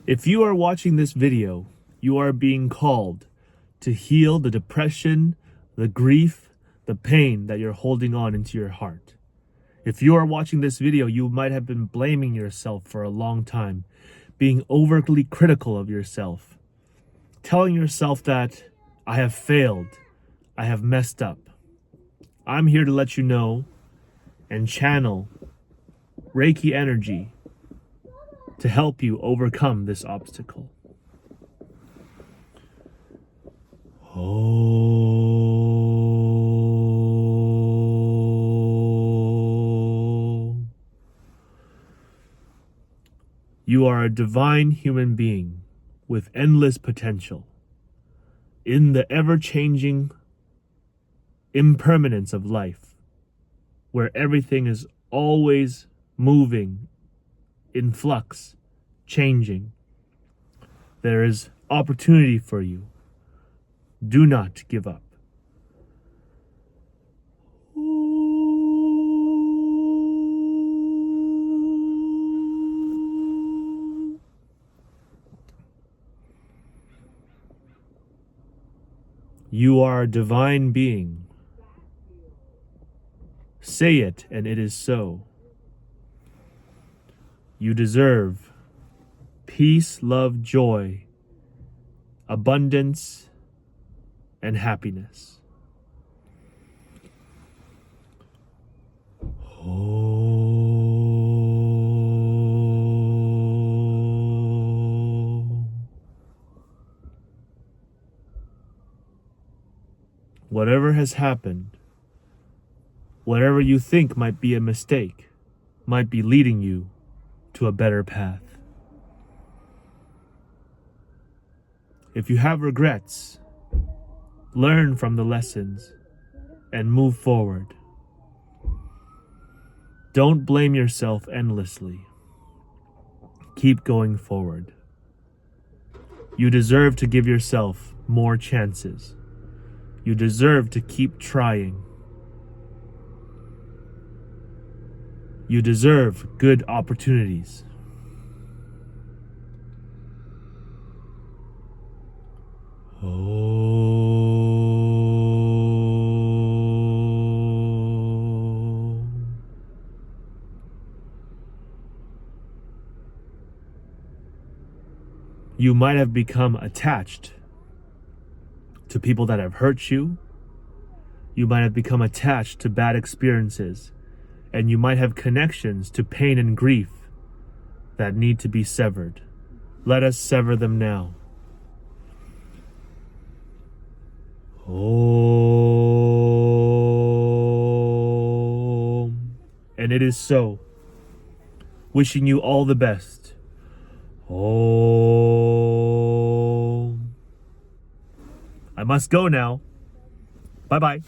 If you are watching this video, you are being called to heal the depression, the grief, the pain that you're holding on into your heart. If you are watching this video, you might have been blaming yourself for a long time, being overly critical of yourself, telling yourself that I have failed, I have messed up. I'm here to let you know and channel Reiki energy to help you overcome this obstacle. You are a divine human being with endless potential. In the ever-changing impermanence of life, where everything is always moving, in flux, changing, there is opportunity for you. Do not give up. You are a divine being. Say it, and it is so. You deserve peace, love, joy, abundance, and happiness. Whatever has happened, whatever you think might be a mistake, might be leading you to a better path. If you have regrets, learn from the lessons and move forward. Don't blame yourself endlessly. Keep going forward. You deserve to give yourself more chances. You deserve to keep trying. You deserve good opportunities. You might have become attached to people that have hurt you. You might have become attached to bad experiences, and you might have connections to pain and grief that need to be severed. Let us sever them now. And it is so. Wishing you all the best. I must go now. Bye-bye.